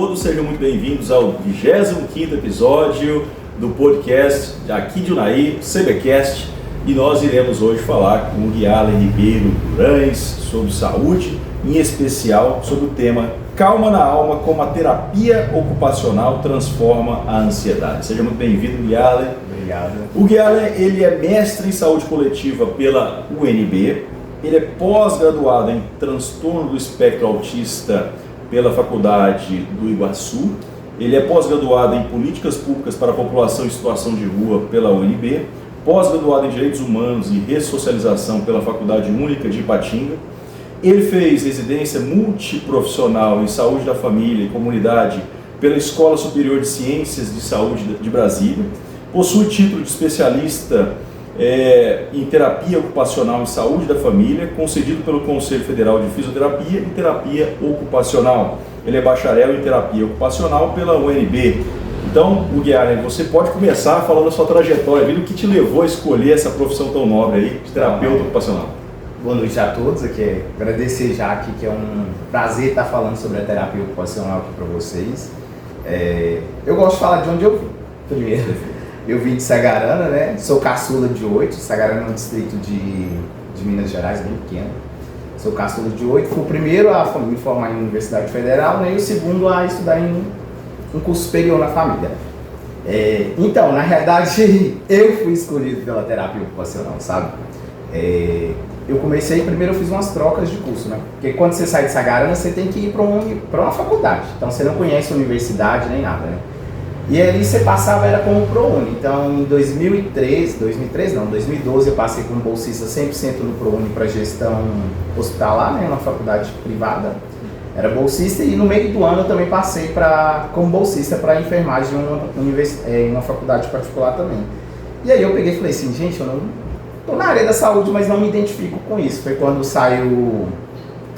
todos, sejam muito bem-vindos ao 25º episódio do podcast aqui de Unai, CBcast, e nós iremos hoje falar com o Guialen Ribeiro Durães sobre saúde, em especial sobre o tema Calma na Alma, como a terapia ocupacional transforma a ansiedade. Seja muito bem-vindo, Guialen. Obrigado. O Guialen, ele é mestre em saúde coletiva pela UNB, ele é pós-graduado em transtorno do espectro autista pela Faculdade do Iguaçu, ele é pós-graduado em políticas públicas para a população em situação de rua pela UNB, pós-graduado em direitos humanos e ressocialização pela Faculdade Única de Ipatinga. Ele fez residência multiprofissional em saúde da família e comunidade pela Escola Superior de Ciências de Saúde de Brasília, possui título de especialista em terapia ocupacional em saúde da família, concedido pelo Conselho Federal de Fisioterapia e Terapia Ocupacional. Ele é bacharel em terapia ocupacional pela UNB. Então, Guialen, você pode começar falando da sua trajetória, o que te levou a escolher essa profissão tão nobre aí, de terapeuta ocupacional. Boa noite a todos, aqui agradecer já aqui, que é um prazer estar falando sobre a terapia ocupacional aqui para vocês. Eu gosto de falar de onde eu vim, primeiro. Eu vim de Sagarana, né? Sou caçula de 8, Sagarana é um distrito de Minas Gerais, bem pequeno. Sou caçula de 8, fui o primeiro a me formar em Universidade Federal, né? E o segundo a estudar em um curso superior na família. Então, na realidade, eu fui escolhido pela terapia ocupacional, sabe? Eu comecei, primeiro eu fiz umas trocas de curso, né? Porque quando você sai de Sagarana, você tem que ir para uma faculdade. Então, você não conhece a universidade nem nada, né? E ali você passava, era como ProUni. Então, em 2012 eu passei como bolsista 100% no ProUni para gestão hospitalar, né, uma faculdade privada. Era bolsista, e no meio do ano eu também passei como bolsista para enfermagem em uma faculdade particular também. E aí eu peguei e falei assim, gente, eu não estou na área da saúde, mas não me identifico com isso. Foi quando saiu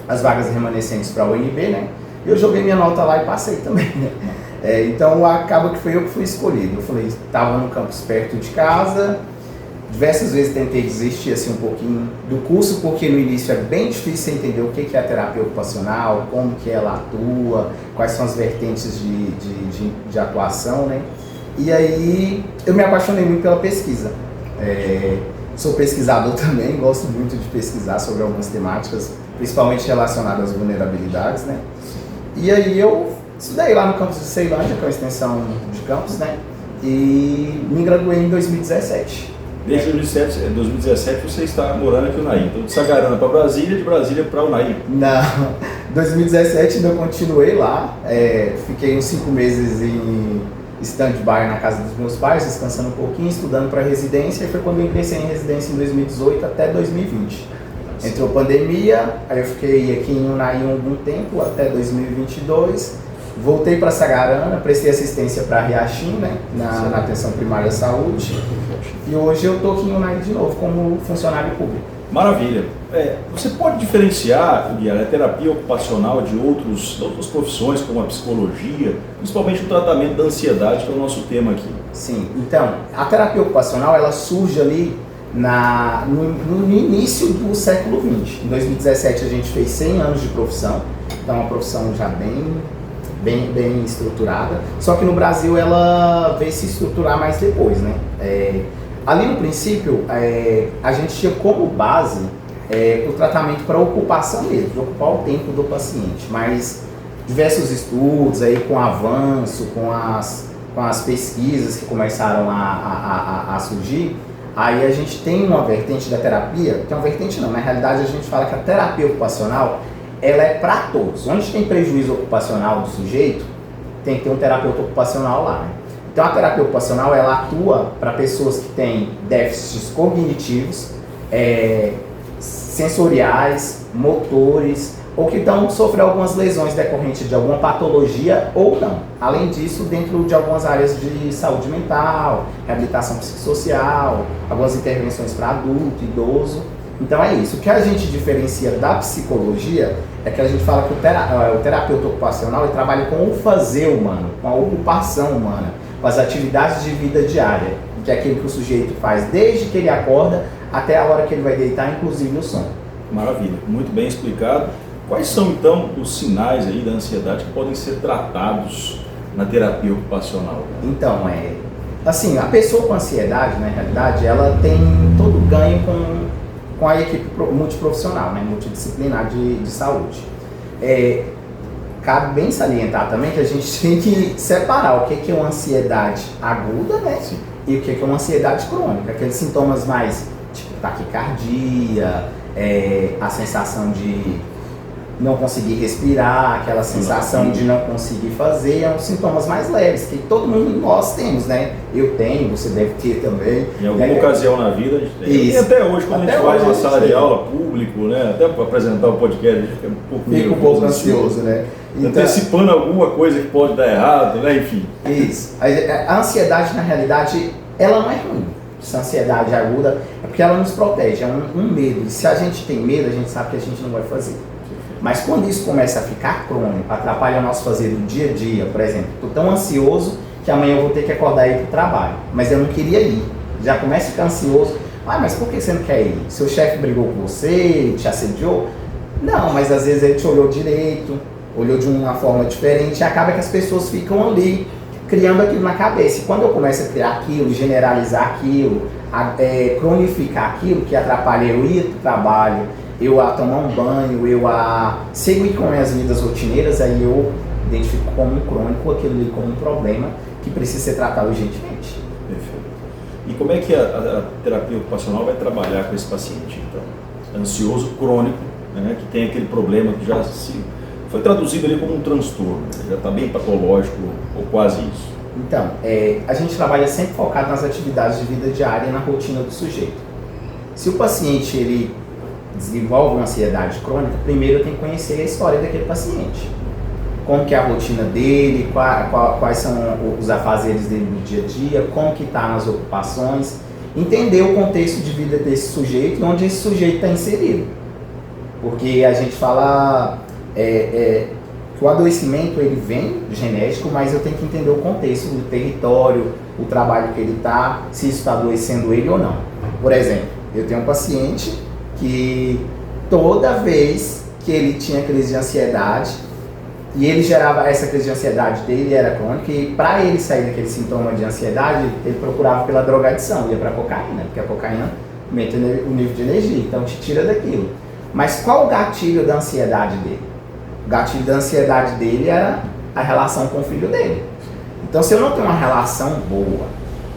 as vagas remanescentes para a UNB, né? Eu joguei minha nota lá e passei também, né? Então acaba que foi eu que fui escolhido. Eu falei, estava no campus perto de casa, diversas vezes tentei desistir assim um pouquinho do curso, porque no início é bem difícil entender o que é a terapia ocupacional, como que ela atua, quais são as vertentes de atuação, né? E aí eu me apaixonei muito pela pesquisa. Sou pesquisador também, gosto muito de pesquisar sobre algumas temáticas, principalmente relacionadas às vulnerabilidades, né? E aí eu estudei lá no campus de Ceilândia, que é uma extensão de campus, né? E me graduei em 2017. Desde 2017 você está morando aqui em Unai, então de Sagarana para Brasília, de Brasília para Unai. Não, 2017 ainda continuei lá, fiquei uns 5 meses em stand-by na casa dos meus pais, descansando um pouquinho, estudando para residência, e foi quando eu ingressei em residência em 2018 até 2020. Entrou pandemia, aí eu fiquei aqui em Unai algum tempo, até 2022. Voltei para Sagarana, prestei assistência para Riachim, né, na atenção primária à saúde, e hoje eu estou aqui em Unai de novo como funcionário público. Maravilha. Você pode diferenciar, Guialen, a terapia ocupacional de outras profissões, como a psicologia, principalmente o tratamento da ansiedade, que é o nosso tema aqui? Sim, então, a terapia ocupacional ela surge ali no início do século XX. Em 2017 a gente fez 100 anos de profissão, então é uma profissão já bem estruturada, só que no Brasil ela veio se estruturar mais depois, né? Ali no princípio, a gente tinha como base o tratamento para ocupação mesmo, de ocupar o tempo do paciente, mas diversos estudos aí com o avanço, com as pesquisas que começaram a surgir, aí a gente tem uma vertente da terapia, que é uma vertente não, na realidade a gente fala que a terapia ocupacional ela é para todos. Onde tem prejuízo ocupacional do sujeito, tem que ter um terapeuta ocupacional lá, né? Então a terapia ocupacional ela atua para pessoas que têm déficits cognitivos, sensoriais, motores, ou que sofrem algumas lesões decorrentes de alguma patologia ou não. Além disso, dentro de algumas áreas de saúde mental, reabilitação psicossocial, algumas intervenções para adulto, idoso. Então é isso. O que a gente diferencia da psicologia é que a gente fala que o terapeuta ocupacional ele trabalha com o fazer humano, com a ocupação humana, com as atividades de vida diária, que é aquilo que o sujeito faz desde que ele acorda até a hora que ele vai deitar, inclusive no sono. Maravilha, muito bem explicado. Quais são então os sinais aí da ansiedade que podem ser tratados na terapia ocupacional? Então, assim, a pessoa com ansiedade, na realidade, ela tem todo ganho com a equipe multiprofissional, né, multidisciplinar de saúde. Cabe bem salientar também que a gente tem que separar o que é uma ansiedade aguda, né? Sim. E o que é uma ansiedade crônica, aqueles sintomas mais tipo taquicardia, a sensação de não conseguir respirar, aquela sensação de não conseguir fazer, são sintomas mais leves, que todo mundo nós temos, né? Eu tenho, você deve ter também. Em alguma ocasião na vida a gente tem. Isso. E até hoje, quando até a gente vai numa sala de aula, público, né? Até para apresentar o podcast, a gente fica um pouco ansioso, né? Então, antecipando alguma coisa que pode dar errado, né? Enfim. Isso. A ansiedade, na realidade, ela não é ruim. Essa ansiedade aguda é porque ela nos protege, é um medo. E se a gente tem medo, a gente sabe que a gente não vai fazer. Mas quando isso começa a ficar crônico, atrapalha o nosso fazer do dia a dia, por exemplo, estou tão ansioso que amanhã eu vou ter que acordar e ir para o trabalho, mas eu não queria ir. Já começa a ficar ansioso. Mas por que você não quer ir? Seu chefe brigou com você, te assediou? Não, mas às vezes ele te olhou direito, olhou de uma forma diferente e acaba que as pessoas ficam ali criando aquilo na cabeça. E quando eu começo a criar aquilo, generalizar aquilo, cronificar aquilo que atrapalha eu ir para o trabalho, eu a tomar um banho, eu a seguir com minhas vidas rotineiras, aí eu identifico como um crônico, aquilo ali como um problema que precisa ser tratado urgentemente. Perfeito. E como é que a terapia ocupacional vai trabalhar com esse paciente, então? Ansioso crônico, né, que tem aquele problema que já foi traduzido ali como um transtorno, né, já está bem patológico ou quase isso. Então, a gente trabalha sempre focado nas atividades de vida diária e na rotina do sujeito. Se o paciente ele desenvolve uma ansiedade crônica, primeiro eu tenho que conhecer a história daquele paciente. Como que é a rotina dele, quais são os afazeres dele no dia a dia, como que está nas ocupações, entender o contexto de vida desse sujeito e onde esse sujeito está inserido. Porque a gente fala que o adoecimento ele vem genético, mas eu tenho que entender o contexto do território, o trabalho que ele está, se isso está adoecendo ele ou não. Por exemplo, eu tenho um paciente que toda vez que ele tinha crise de ansiedade, e ele gerava essa crise de ansiedade dele, era crônica, e para ele sair daquele sintoma de ansiedade, ele procurava pela drogadição, ia para a cocaína, porque a cocaína aumenta o nível de energia, então te tira daquilo. Mas qual o gatilho da ansiedade dele? O gatilho da ansiedade dele era a relação com o filho dele. Então, se eu não tenho uma relação boa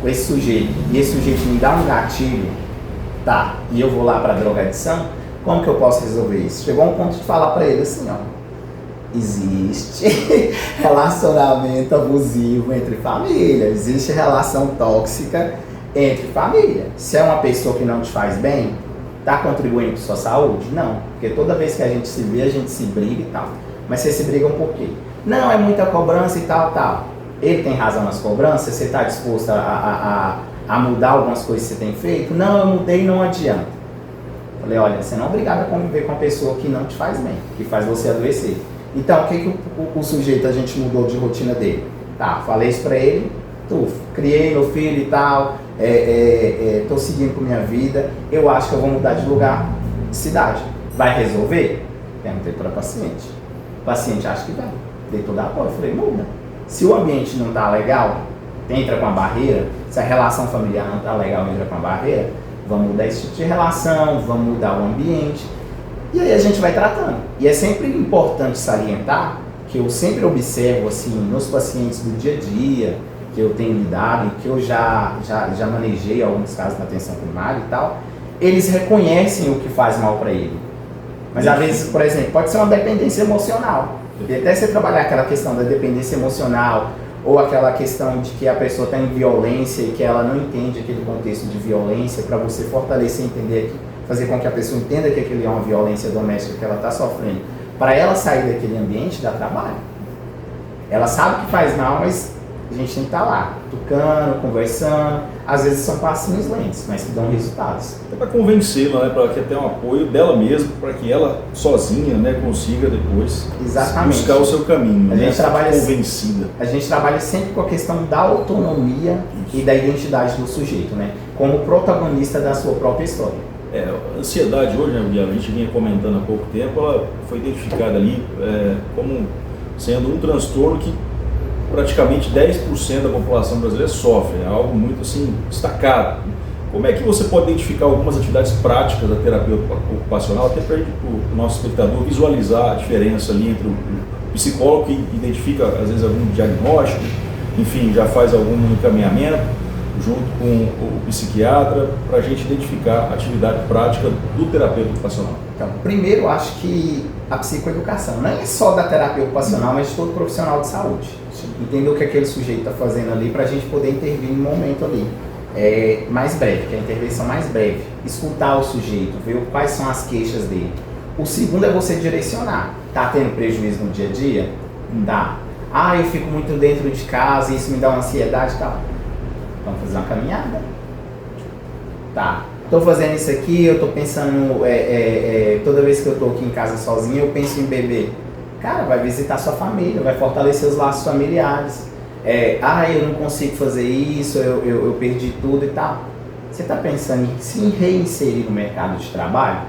com esse sujeito, e esse sujeito me dá um gatilho, tá, e eu vou lá para a drogadição, como que eu posso resolver isso? Chegou a um ponto de falar para ele assim, ó, existe relacionamento abusivo entre família, existe relação tóxica entre família. Se é uma pessoa que não te faz bem, tá contribuindo para sua saúde? Não, porque toda vez que a gente se vê, a gente se briga e tal. Mas vocês se brigam por quê? Não, é muita cobrança e tal. Ele tem razão nas cobranças? Você está disposto a mudar algumas coisas que você tem feito? Não, eu mudei, não adianta. Falei, olha, você não é obrigado a conviver com uma pessoa que não te faz bem, que faz você adoecer. Então, o que o sujeito, a gente mudou de rotina dele? Tá, falei isso pra ele, criei meu filho e tal, tô seguindo com minha vida, eu acho que eu vou mudar de lugar, de cidade. Vai resolver? Perguntei para o paciente. O paciente acha que vai. Dei toda a apoio, falei, muda. Se o ambiente não tá legal, entra com a barreira, se a relação familiar não tá legal, entra com a barreira, vamos mudar esse tipo de relação, vamos mudar o ambiente. E aí a gente vai tratando. E é sempre importante salientar que eu sempre observo assim, nos pacientes do dia a dia, que eu tenho lidado e que eu já manejei alguns casos na atenção primária e tal, eles reconhecem o que faz mal para ele. Mas às vezes, por exemplo, pode ser uma dependência emocional. E até você trabalhar aquela questão da dependência emocional, ou aquela questão de que a pessoa está em violência e que ela não entende aquele contexto de violência, para você fortalecer e entender aqui, fazer com que a pessoa entenda que aquilo é uma violência doméstica que ela está sofrendo, para ela sair daquele ambiente, dá trabalho. Ela sabe que faz mal, mas a gente tem que estar lá, tocando, conversando. Às vezes são passinhos lentos, mas que dão resultados. É para convencê-la, né, para que tenha um apoio dela mesma, para que ela sozinha, né, consiga depois buscar o seu caminho. A gente trabalha convencida. A gente trabalha sempre com a questão da autonomia e da identidade do sujeito, né, como protagonista da sua própria história. A ansiedade hoje, né, Guilherme, a gente vinha comentando há pouco tempo, ela foi identificada ali como sendo um transtorno que praticamente 10% da população brasileira sofre, é algo muito assim destacado. Como é que você pode identificar algumas atividades práticas da terapia ocupacional, até para o nosso espectador visualizar a diferença ali entre o psicólogo que identifica às vezes algum diagnóstico, enfim, já faz algum encaminhamento, junto com o psiquiatra, para a gente identificar a atividade prática do terapeuta ocupacional? Então, primeiro, eu acho que a psicoeducação não é só da terapia ocupacional, mas de todo profissional de saúde. Entender o que aquele sujeito está fazendo ali para a gente poder intervir no momento ali. Mais breve, que é a intervenção mais breve. Escutar o sujeito, ver quais são as queixas dele. O segundo é você direcionar. Tá tendo prejuízo no dia a dia? Dá. Eu fico muito dentro de casa e isso me dá uma ansiedade e tal. Vamos fazer uma caminhada. Tá. Tô fazendo isso aqui, eu tô pensando, toda vez que eu tô aqui em casa sozinho, eu penso em beber. Cara, vai visitar sua família, vai fortalecer os laços familiares. Eu não consigo fazer isso, eu perdi tudo e tal. Você tá pensando em se reinserir no mercado de trabalho?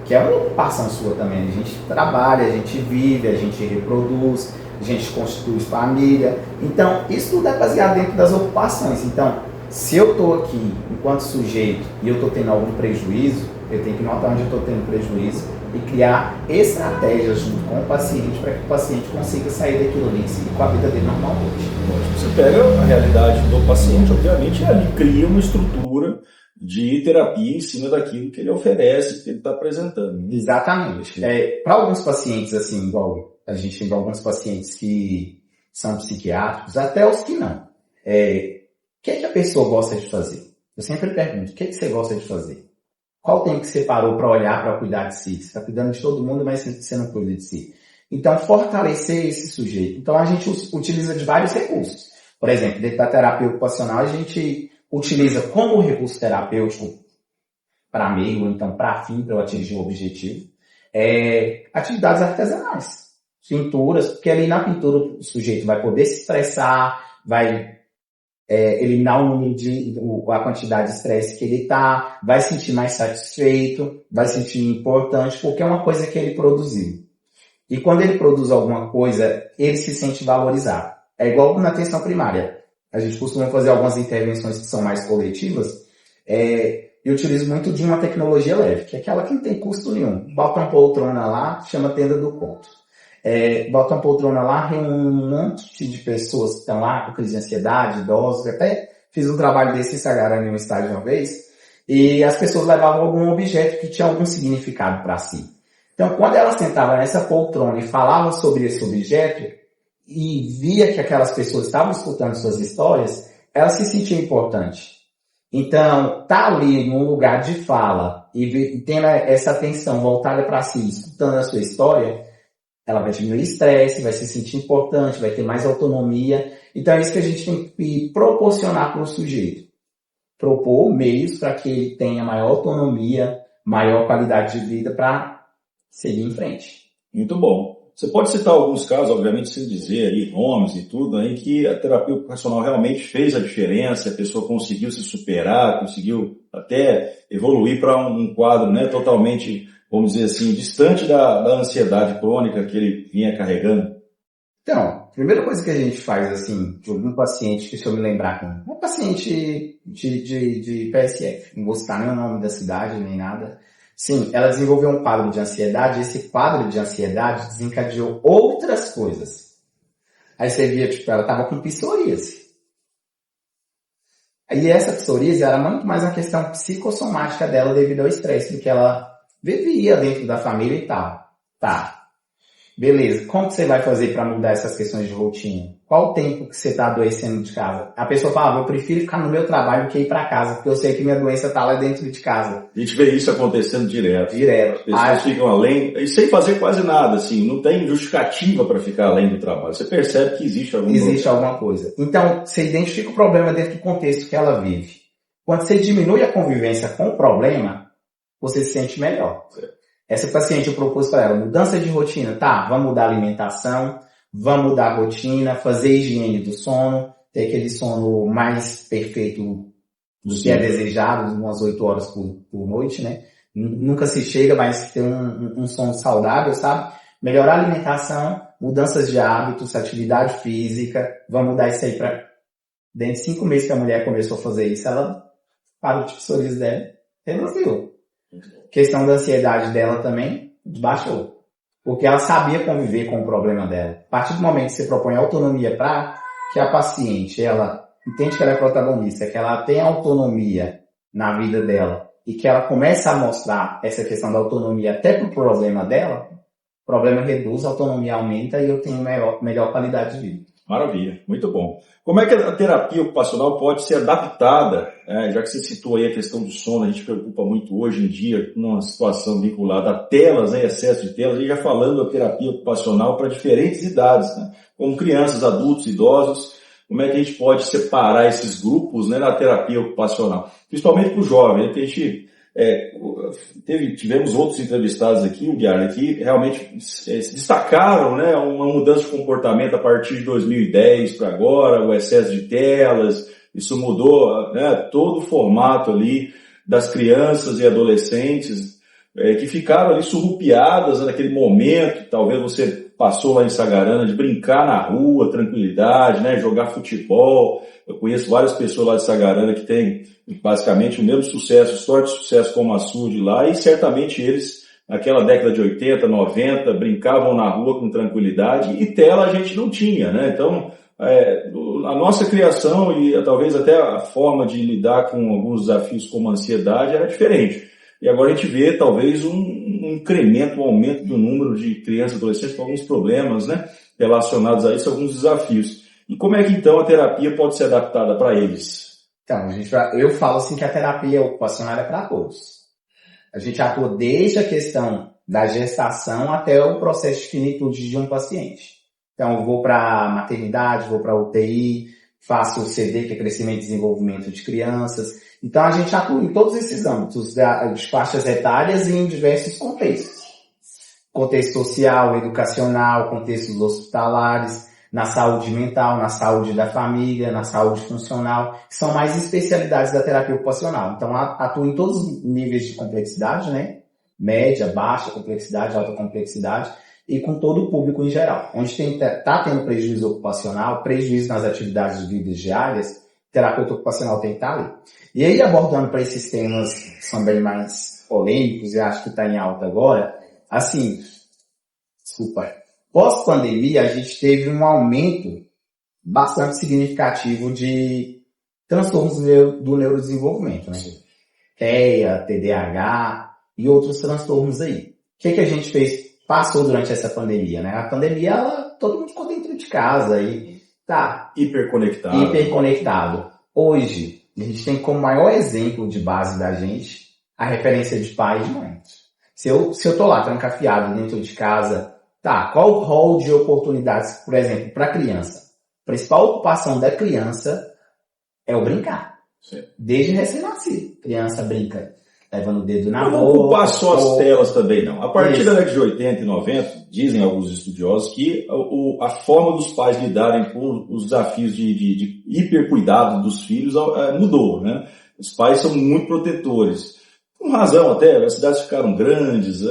Que é uma ocupação sua também. A gente trabalha, a gente vive, a gente reproduz, a gente constitui família. Então, isso tudo é baseado dentro das ocupações. Então, se eu estou aqui enquanto sujeito e eu estou tendo algum prejuízo, eu tenho que notar onde eu estou tendo prejuízo e criar estratégias junto com o paciente para que o paciente consiga sair daquilo ali e seguir com a vida dele normalmente. Você pega a realidade do paciente, obviamente, e ali cria uma estrutura de terapia em cima daquilo que ele oferece, que ele está apresentando. Exatamente. Para alguns pacientes, assim, igual a gente tem alguns pacientes que são psiquiátricos, até os que não. O que é que a pessoa gosta de fazer? Eu sempre pergunto, o que é que você gosta de fazer? Qual tempo que você parou para olhar, para cuidar de si? Você está cuidando de todo mundo, mas você não cuida de si. Então, fortalecer esse sujeito. Então, a gente utiliza de vários recursos. Por exemplo, dentro da terapia ocupacional, a gente utiliza como recurso terapêutico para meio, ou então para fim, para eu atingir o objetivo, atividades artesanais, pinturas, porque ali na pintura o sujeito vai poder se expressar, vai eliminar a quantidade de estresse que ele está, vai se sentir mais satisfeito, vai se sentir importante, porque é uma coisa que ele produziu. E quando ele produz alguma coisa, ele se sente valorizado. É igual na atenção primária. A gente costuma fazer algumas intervenções que são mais coletivas. Eu utilizo muito de uma tecnologia leve, que é aquela que não tem custo nenhum. Bota uma poltrona lá, chama tenda do ponto. Bota uma poltrona lá, reúne um monte de pessoas que estão lá com crise de ansiedade, idosos. Até fiz um trabalho desse em Sagarana em um estágio uma vez. E as pessoas levavam algum objeto que tinha algum significado para si. Então, quando elas sentavam nessa poltrona e falavam sobre esse objeto, e via que aquelas pessoas estavam escutando suas histórias, elas se sentiam importantes. Então, tá ali num lugar de fala e tendo essa atenção voltada para si, escutando a sua história, ela vai diminuir o estresse, vai se sentir importante, vai ter mais autonomia. Então, é isso que a gente tem que proporcionar para o sujeito. Propor meios para que ele tenha maior autonomia, maior qualidade de vida para seguir em frente. Muito bom. Você pode citar alguns casos, obviamente, sem dizer aí nomes e tudo, em que a terapia ocupacional realmente fez a diferença, a pessoa conseguiu se superar, conseguiu até evoluir para um quadro, né, totalmente, vamos dizer assim, distante da ansiedade crônica que ele vinha carregando? Então, a primeira coisa que a gente faz, assim, de algum paciente, que se eu me lembrar, um paciente de PSF, não vou citar nem o nome da cidade, nem nada. Sim, ela desenvolveu um quadro de ansiedade, e esse quadro de ansiedade desencadeou outras coisas. Aí você via, ela estava com psoríase. E essa psoríase era muito mais uma questão psicossomática dela devido ao estresse do que ela vivia dentro da família e tal. Tá. Beleza, como que você vai fazer para mudar essas questões de rotina? Qual o tempo que você está adoecendo de casa? A pessoa fala, eu prefiro ficar no meu trabalho do que ir para casa, porque eu sei que minha doença está lá dentro de casa. A gente vê isso acontecendo direto. Direto. As pessoas ficam além, e sem fazer quase nada, assim, não tem justificativa para ficar além do trabalho. Você percebe que existe alguma coisa. Então, você identifica o problema dentro do contexto que ela vive. Quando você diminui a convivência com o problema, você se sente melhor. Certo. Essa paciente, eu propus para ela, mudança de rotina, tá, vamos mudar a alimentação, vamos mudar a rotina, fazer higiene do sono, ter aquele sono mais perfeito do que é desejado, umas 8 horas por noite, né? nunca se chega, mas ter um sono saudável, sabe? Melhorar a alimentação, mudanças de hábitos, atividade física, vamos mudar isso aí para dentro de 5 meses que a mulher começou a fazer isso, ela para o tipo de psoríase dela, reduziu. Questão da ansiedade dela também, baixou. Porque ela sabia conviver com o problema dela. A partir do momento que você propõe autonomia para que a paciente, ela entende que ela é protagonista, que ela tem autonomia na vida dela e que ela começa a mostrar essa questão da autonomia até pro problema dela, o problema reduz, a autonomia aumenta e eu tenho melhor qualidade de vida. Maravilha, muito bom. Como é que a terapia ocupacional pode ser adaptada, já que você citou aí a questão do sono, a gente preocupa muito hoje em dia numa situação vinculada a telas, excesso de telas, e já falando da terapia ocupacional para diferentes idades, né? Como crianças, adultos, idosos, como é que a gente pode separar esses grupos, né, na terapia ocupacional, principalmente para o jovem, né, que a gente tivemos outros entrevistados aqui, o Guiara, que realmente se destacaram, né, uma mudança de comportamento a partir de 2010 para agora, o excesso de telas, isso mudou, né, todo o formato ali das crianças e adolescentes que ficaram ali surrupiadas naquele momento. Talvez você passou lá em Sagarana de brincar na rua, tranquilidade, né, jogar futebol. Eu conheço várias pessoas lá de Sagarana que têm basicamente o mesmo sucesso, história de sucesso como a sua de lá, e certamente eles, naquela década de 80, 90, brincavam na rua com tranquilidade, e tela a gente não tinha, né? Então, a nossa criação e talvez até a forma de lidar com alguns desafios como a ansiedade era diferente. E agora a gente vê talvez um incremento, um aumento do número de crianças e adolescentes com alguns problemas, né, relacionados a isso, alguns desafios. E como é que então a terapia pode ser adaptada para eles? Então, eu falo assim que a terapia ocupacional é para todos. A gente atua desde a questão da gestação até o processo de finitude de um paciente. Então, eu vou para a maternidade, vou para a UTI, faço o CD, que é crescimento e desenvolvimento de crianças. Então, a gente atua em todos esses âmbitos, de faixas etárias e em diversos contextos. Contexto social, educacional, contextos hospitalares, na saúde mental, na saúde da família, na saúde funcional, que são mais especialidades da terapia ocupacional. Então, atua em todos os níveis de complexidade, né? Média, baixa complexidade, alta complexidade, e com todo o público em geral. Onde está tendo prejuízo ocupacional, prejuízo nas atividades de vida diárias, terapeuta ocupacional tem que estar ali. E aí, abordando para esses temas que são bem mais polêmicos e acho que está em alta agora, assim, pós-pandemia, a gente teve um aumento bastante significativo de transtornos do neurodesenvolvimento, né? TEA, TDAH e outros transtornos aí. O que a gente passou durante essa pandemia, né? A pandemia, todo mundo ficou dentro de casa e tá hiperconectado. Hoje, a gente tem como maior exemplo de base da gente a referência de pai e de mãe. Se eu tô lá trancafiado dentro de casa, qual o rol de oportunidades, por exemplo, para a criança? A principal ocupação da criança é o brincar. Sim. Desde recém-nascido. Criança brinca levando o dedo na boca. Não ocupar só as telas também, não. A partir da década de 80 e 90, dizem alguns estudiosos que a forma dos pais lidarem com os desafios de hipercuidado dos filhos mudou, né? Os pais são muito protetores. Com razão até, as cidades ficaram grandes,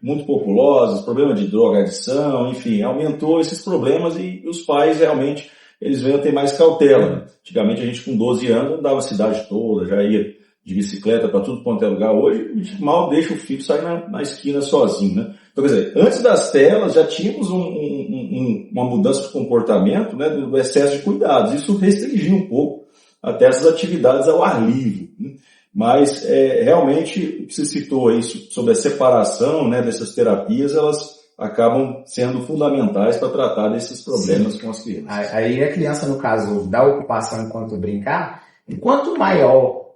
muito populosas, problema de droga, adição, enfim, aumentou esses problemas e os pais realmente, eles vêm a ter mais cautela, né? Antigamente a gente com 12 anos andava a cidade toda, já ia de bicicleta para tudo quanto é lugar. Hoje a gente mal deixa o filho sair na esquina sozinho, né? Então, quer dizer, antes das telas já tínhamos uma mudança de comportamento, né, do excesso de cuidados. Isso restringiu um pouco até essas atividades ao ar livre, né? Mas realmente o que você citou aí sobre a separação, né, dessas terapias, elas acabam sendo fundamentais para tratar desses problemas. Sim. Com as crianças. Aí a criança, no caso da ocupação enquanto brincar, quanto maior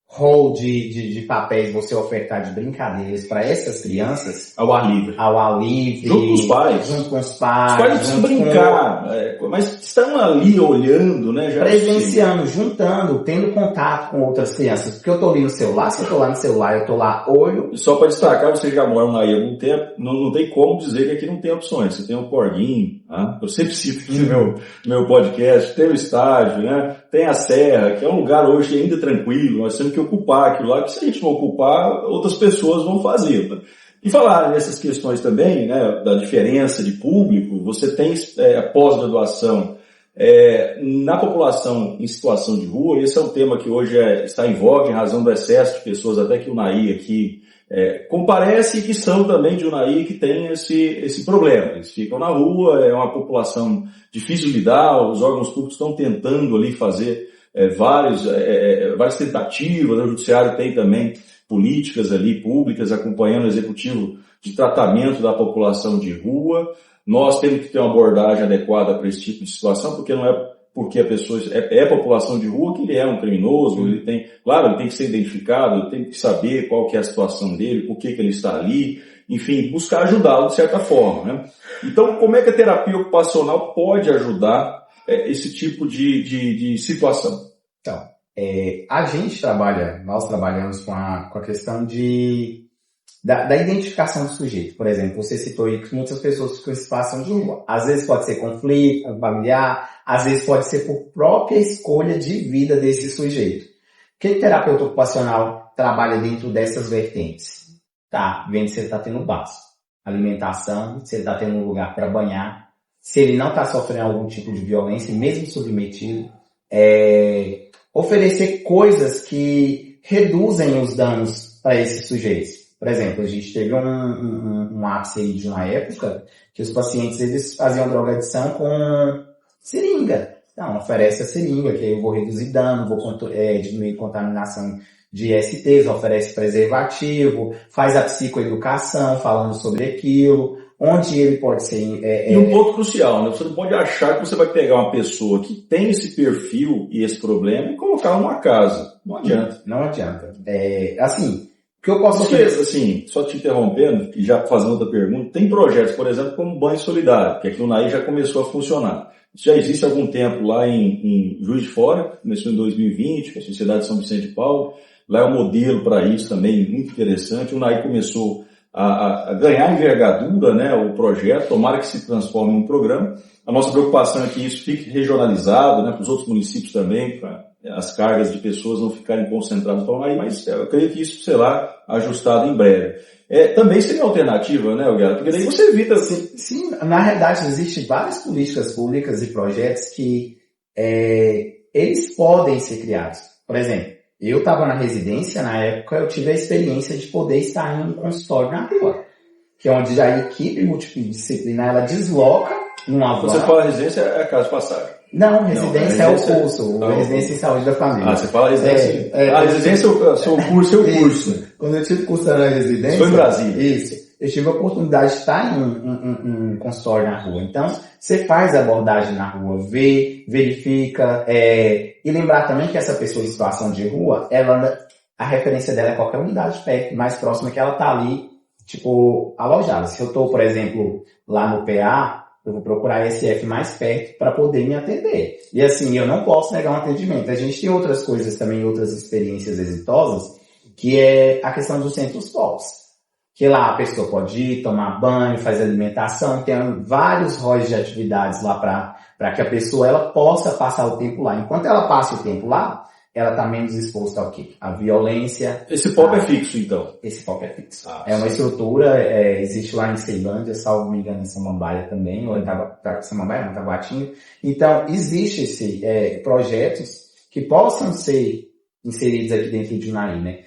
rol de papéis você ofertar de brincadeiras para essas crianças... Ao ar livre. Junto com os pais. Os pais não precisam brincar, mas estão ali olhando, né? Já presenciando, juntando, tendo contato com outras crianças. Porque eu tô ali no celular, se eu tô lá no celular, eu tô lá, olho... E só para destacar, vocês já moram aí há algum tempo, não tem como dizer que aqui não tem opções. Você tem o Corguinho, tá? Eu sempre cito aqui no meu podcast, tem o estádio, né? tem a Serra, que é um lugar hoje ainda tranquilo, nós temos que ocupar aquilo lá, que se a gente não ocupar, outras pessoas vão fazer. Né? E falar nessas questões também, né, da diferença de público, você tem pós-graduação na população em situação de rua. Esse é um tema que hoje está em voga em razão do excesso de pessoas, até que o Unai aqui comparece, e que são também de Unai que tem esse problema. Eles ficam na rua, é uma população difícil de lidar, os órgãos públicos estão tentando ali fazer várias tentativas, o judiciário tem também políticas ali públicas acompanhando o executivo de tratamento da população de rua. Nós temos que ter uma abordagem adequada para esse tipo de situação, porque não é porque a pessoa é população de rua que ele é um criminoso, ele tem que ser identificado, ele tem que saber qual que é a situação dele, por que ele está ali, enfim, buscar ajudá-lo de certa forma, né? Então, como é que a terapia ocupacional pode ajudar esse tipo de situação? Então, nós trabalhamos com a questão da identificação do sujeito. Por exemplo, você citou aí que muitas pessoas ficam em situação de rua. Às vezes pode ser conflito familiar, às vezes pode ser por própria escolha de vida desse sujeito. O que o terapeuta ocupacional trabalha dentro dessas vertentes? Tá, vendo se ele está tendo básico. Alimentação, se ele está tendo um lugar para banhar, se ele não está sofrendo algum tipo de violência, mesmo submetido. Oferecer coisas que reduzem os danos para esses sujeitos. Por exemplo, a gente teve um ápice aí de uma época que os pacientes eles faziam drogadição com seringa. Então, oferece a seringa, que aí eu vou reduzir dano, vou diminuir contaminação de ISTs, oferece preservativo, faz a psicoeducação falando sobre aquilo, onde ele pode ser... E um ponto crucial, né? Você não pode achar que você vai pegar uma pessoa que tem esse perfil e esse problema e colocar numa casa. Não adianta. Não adianta. Assim... que eu posso Porque, assim, só te interrompendo, e já fazendo outra pergunta, tem projetos, por exemplo, como Banho Solidário, que aqui no Unai já começou a funcionar. Isso já existe há algum tempo lá em Juiz de Fora, começou em 2020, com a Sociedade de São Vicente de Paulo. Lá é um modelo para isso também, muito interessante. O Unai começou a ganhar envergadura, né, o projeto, tomara que se transforme em um programa. A nossa preocupação é que isso fique regionalizado, né, para os outros municípios também, para as cargas de pessoas não ficarem concentradas para Unai, mas eu creio que isso será ajustado em breve. Também seria uma alternativa, né, Elguera? Porque daí você evita... Sim, na realidade existem várias políticas públicas e projetos que eles podem ser criados. Por exemplo, eu estava na residência, na época eu tive a experiência de poder estar em um consultório na rua, que é onde a equipe multidisciplinar ela desloca uma van. Você fala residência, é a casa de passagem. Não, residência é o curso, residência em saúde da família. Ah, você fala residência. Residência é o curso, Isso. Quando eu tive curso na residência... Isso foi em Brasília. Isso. Eu tive a oportunidade de estar em um consultório na rua. Então, você faz a abordagem na rua, vê, verifica, e lembrar também que essa pessoa em situação de rua, a referência dela é qualquer unidade perto, mais próxima que ela está ali, alojada. Se eu estou, por exemplo, lá no PA, eu vou procurar a SF mais perto para poder me atender. E assim, eu não posso negar um atendimento. A gente tem outras coisas também, outras experiências exitosas, que é a questão dos centros POPs. Que lá a pessoa pode ir, tomar banho, fazer alimentação, tem vários roles de atividades lá para que a pessoa ela possa passar o tempo lá. Enquanto ela passa o tempo lá, ela está menos exposta ao quê? A violência. Esse POP é fixo, então? Esse POP é fixo. É uma estrutura, existe lá em Ceilândia, salvo me engano, em Samambaia também, ou em Samambaia, não, Taguatinga. Então, existe projetos que possam ser inseridos aqui dentro de Unai, né?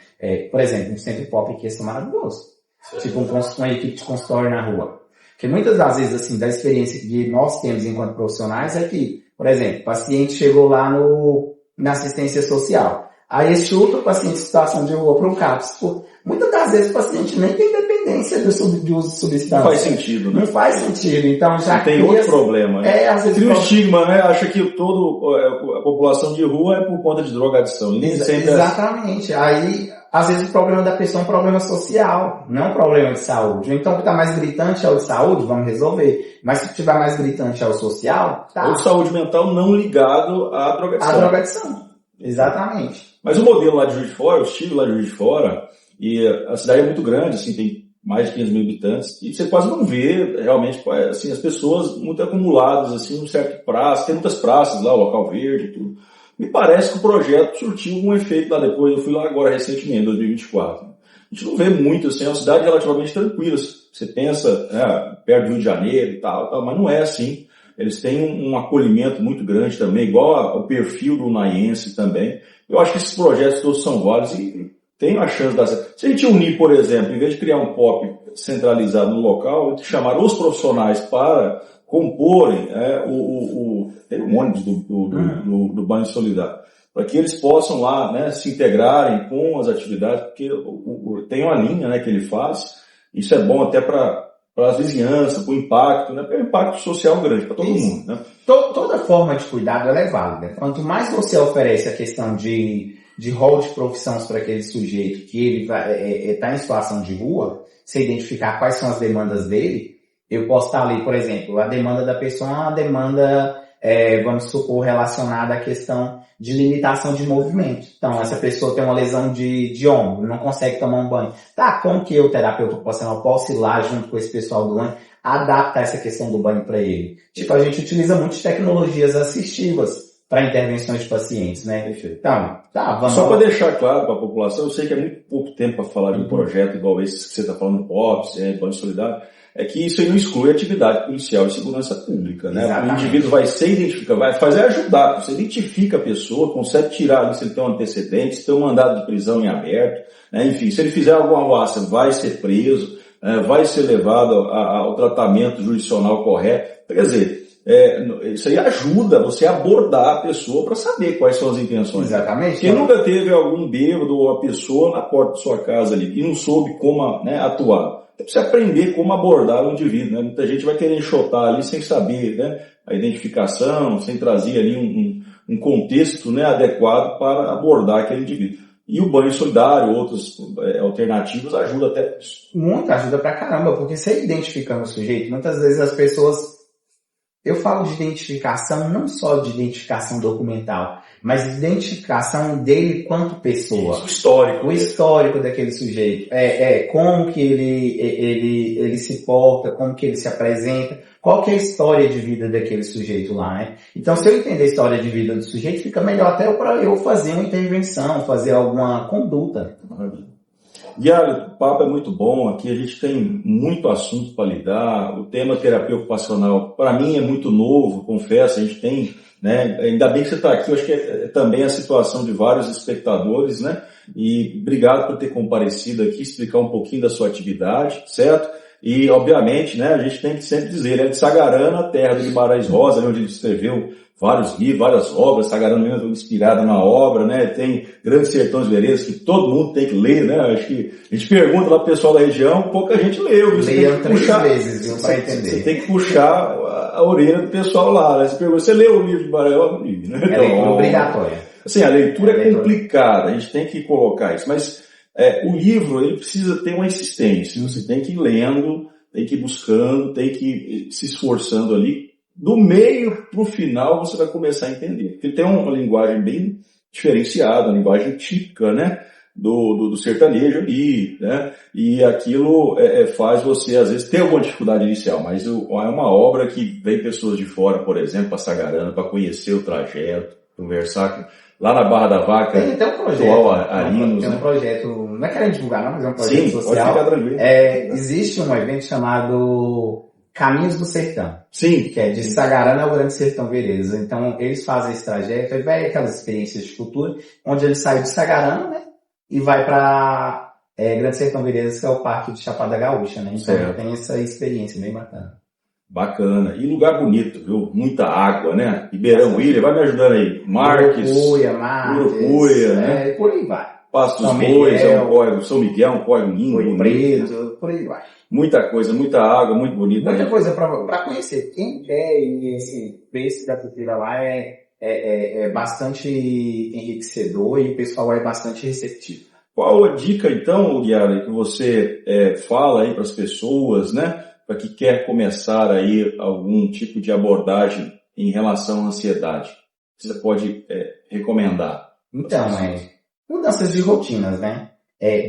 Por exemplo, um centro POP aqui é maravilhoso. Tipo uma equipe de consultório na rua. Porque muitas das vezes, assim, da experiência que nós temos enquanto profissionais é que, por exemplo, o paciente chegou lá na assistência social. Aí chuta o paciente em situação de rua para um CAPS. Muitas das vezes o paciente nem tem dependência de uso de substância. Não faz sentido, né? Não faz sentido. Então já tem outro problema, né? Às vezes tem um estigma, né? Acha que a população de rua é por conta de drogadição. Exatamente. Aí, às vezes o problema da pessoa é um problema social, não é um problema de saúde. Então, o que está mais gritante é o de saúde, vamos resolver. Mas se tiver mais gritante é o social, tá? Ou de saúde mental não ligado à drogadição. A drogadição. Exatamente. Mas o modelo lá de Juiz de Fora, o estilo lá de Juiz de Fora, e a cidade é muito grande, assim, tem mais de 500 mil habitantes, e você quase não vê, realmente, assim, as pessoas muito acumuladas, assim, num certo praça, tem muitas praças lá, local verde e tudo. Me parece que o projeto surtiu um efeito lá depois. Eu fui lá agora recentemente, em 2024. A gente não vê muito, assim, é uma cidade relativamente tranquila. Você pensa, perto do Rio de Janeiro e tal, mas não é assim. Eles têm um acolhimento muito grande também, igual ao perfil do unaiense também. Eu acho que esses projetos todos são válidos e tem a chance de dar certo. Se a gente unir, por exemplo, em vez de criar um POP centralizado no local, chamar os profissionais para comporem tem um ônibus do Banho Solidário, para que eles possam lá, né, se integrarem com as atividades, porque tem uma linha, né, que ele faz, isso é bom até para as vizinhanças, para o impacto, né, para o impacto social grande, para todo mundo. Né? Toda forma de cuidado ela é válida. Quanto mais você oferece a questão de rol de profissões para aquele sujeito que ele está em situação de rua, você identificar quais são as demandas dele, eu posso estar ali, por exemplo, a demanda da pessoa é uma demanda, vamos supor, relacionada à questão de limitação de movimento. Então, essa pessoa tem uma lesão de ombro, não consegue tomar um banho. Tá, como que eu, terapeuta ocupacional, posso ir lá junto com esse pessoal do banho, adaptar essa questão do banho para ele? Tipo, a gente utiliza muitas tecnologias assistivas para intervenções de pacientes, né? Então, vamos só para deixar claro para a população, eu sei que é muito pouco tempo para falar de um projeto igual esse que você está falando, POPs, Banho Solidário, é que isso aí não exclui a atividade policial e segurança pública, né? Exatamente. O indivíduo vai ser identificado, vai fazer ajudar, você identifica a pessoa, consegue tirar ali se ele tem um antecedente, se tem um mandado de prisão em aberto, né? Enfim, se ele fizer alguma ameaça, vai ser preso, vai ser levado ao tratamento jurisdicional correto. Quer dizer, isso aí ajuda você a abordar a pessoa para saber quais são as intenções. Exatamente. Quem nunca teve algum bêbado ou a pessoa na porta de sua casa ali e não soube como, né, atuar? É pra você aprender como abordar o indivíduo, né? Muita gente vai querer enxotar ali sem saber, né, a identificação, sem trazer ali um contexto, né, adequado para abordar aquele indivíduo. E o banho solidário, outras alternativas, ajuda até isso. Muito, ajuda pra caramba, porque você identificando o sujeito, muitas vezes as pessoas... Eu falo de identificação, não só de identificação documental, mas de identificação dele quanto pessoa. Isso, o histórico. O histórico daquele sujeito. Como que ele se porta, como que ele se apresenta, qual que é a história de vida daquele sujeito lá, né? Então, se eu entender a história de vida do sujeito, fica melhor até para eu fazer uma intervenção, fazer alguma conduta. Diário, o papo é muito bom, aqui a gente tem muito assunto para lidar, o tema terapia ocupacional para mim é muito novo, confesso, a gente tem, né, ainda bem que você está aqui, eu acho que é também a situação de vários espectadores, né, e obrigado por ter comparecido aqui, explicar um pouquinho da sua atividade, certo? E, obviamente, né, a gente tem que sempre dizer, ele é de Sagarana, terra do Guimarães Rosa, né, onde ele escreveu vários livros, várias obras, Sagarana mesmo inspirada na obra, né, tem Grandes Sertões Veredas, que todo mundo tem que ler, né, acho que a gente pergunta lá pro pessoal da região, pouca gente leu. Leiam 3 vezes, viu, para entender. Você tem que puxar a orelha do pessoal lá, né, você pergunta, você leu o livro de Barão? Né? É leitura obrigatória. Assim, a leitura é complicada, a gente tem que colocar isso, mas o livro, ele precisa ter uma insistência, você tem que ir lendo, tem que ir buscando, tem que ir se esforçando ali. Do meio pro final você vai começar a entender. Porque tem uma linguagem bem diferenciada, uma linguagem típica, né, do sertanejo ali, né, e aquilo faz você, às vezes, ter alguma dificuldade inicial, mas é uma obra que vem pessoas de fora, por exemplo, para Sagarana, para conhecer o trajeto, conversar com... Lá na Barra da Vaca, tem um projeto, Arinos, tem um projeto, não é querendo divulgar não, mas é um projeto sim, social. Pode ficar tranquilo. Existe um evento chamado Caminhos do Sertão. Sim. Que é de Sagarana ao Grande Sertão Veredas. Então, eles fazem esse trajeto, aí vai aquelas experiências de cultura, onde ele sai de Sagarana, né, e vai para Grande Sertão Veredas, que é o Parque de Chapada Gaúcha, né. Então, tem essa experiência bem bacana. Bacana. E lugar bonito, viu? Muita água, né? Ribeirão Ilha, vai me ajudando aí. Marques. Urucuia, né? Por aí vai. Passo dos Bois, é um córrego. São Miguel, um córrego lindo. Rio Preto, por aí vai. Muita coisa, muita água, muito bonita. Muita coisa para conhecer. Quem quer e esse preço da cultura lá é bastante enriquecedor e o pessoal é bastante receptivo. Qual a dica, então, Guiara, que você fala aí para as pessoas, né? Para que quer começar aí algum tipo de abordagem em relação à ansiedade? Você pode recomendar? Então, mudanças de rotinas, né?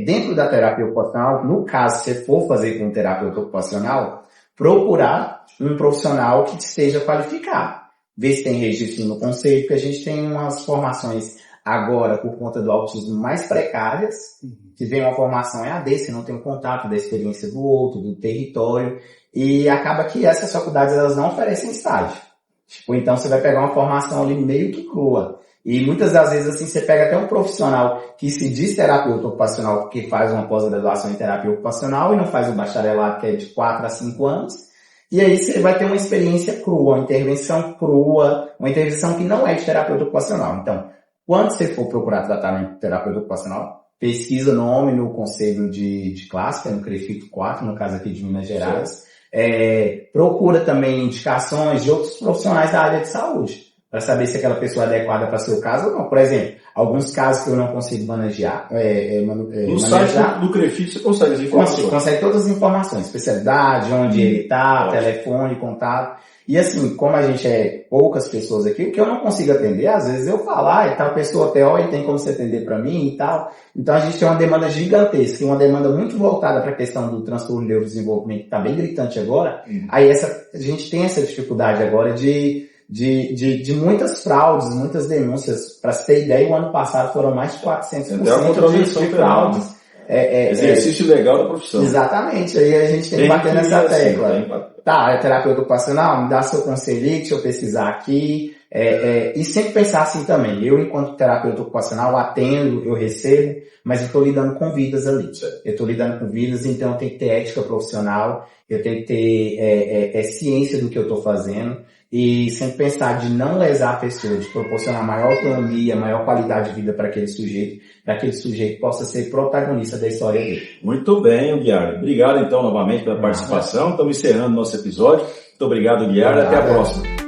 Dentro da terapia ocupacional, no caso, se você for fazer com terapeuta ocupacional, procurar um profissional que esteja qualificado. ver se tem registro no conselho, porque a gente tem umas formações agora, por conta do autismo, mais precárias, que vem uma formação EAD, você não tem um contato da experiência do outro, do território, e acaba que essas faculdades elas não oferecem estágio. Tipo, então você vai pegar uma formação ali meio que crua. E muitas das vezes assim você pega até um profissional que se diz terapeuta ocupacional porque faz uma pós-graduação em terapia ocupacional e não faz o bacharelado que é de 4 a 5 anos. E aí você vai ter uma experiência crua, uma intervenção crua, uma intervenção que não é de terapeuta ocupacional. Então, quando você for procurar tratamento de terapeuta ocupacional, pesquisa o nome no conselho de classe, que é no CREFIT 4, no caso aqui de Minas Gerais. Procura também indicações de outros profissionais da área de saúde, para saber se aquela pessoa é adequada para seu caso ou não. Por exemplo, alguns casos que eu não consigo manejar. No site do CREFIT você consegue as informações. Consegue todas as informações, especialidade, onde ele está, telefone, contato. E assim, como a gente é poucas pessoas aqui, o que eu não consigo atender, às vezes eu falar e tal, pessoa até, olha, tem como você atender para mim e tal. Então a gente tem uma demanda gigantesca, uma demanda muito voltada para a questão do transtorno de neurodesenvolvimento, que está bem gritante agora. Aí a gente tem essa dificuldade agora de muitas fraudes, muitas denúncias. Para se ter ideia, o ano passado foram mais de 400% de fraudes. Exercício legal da profissão. Exatamente, aí a gente tem que bater nessa tecla. Tá, é terapeuta ocupacional, me dá seu conselho, deixa eu pesquisar aqui. E sempre pensar assim também, eu enquanto terapeuta ocupacional atendo, eu recebo, mas eu estou lidando com vidas ali. Eu estou lidando com vidas, então eu tenho que ter ética profissional, eu tenho que ter ciência do que eu estou fazendo. E sempre pensar de não lesar a pessoa, de proporcionar maior autonomia, maior qualidade de vida para aquele sujeito possa ser protagonista da história dele. Muito bem, Guiara. Obrigado então novamente pela participação. Estamos encerrando nosso episódio. Muito obrigado, Guiara. Até a próxima.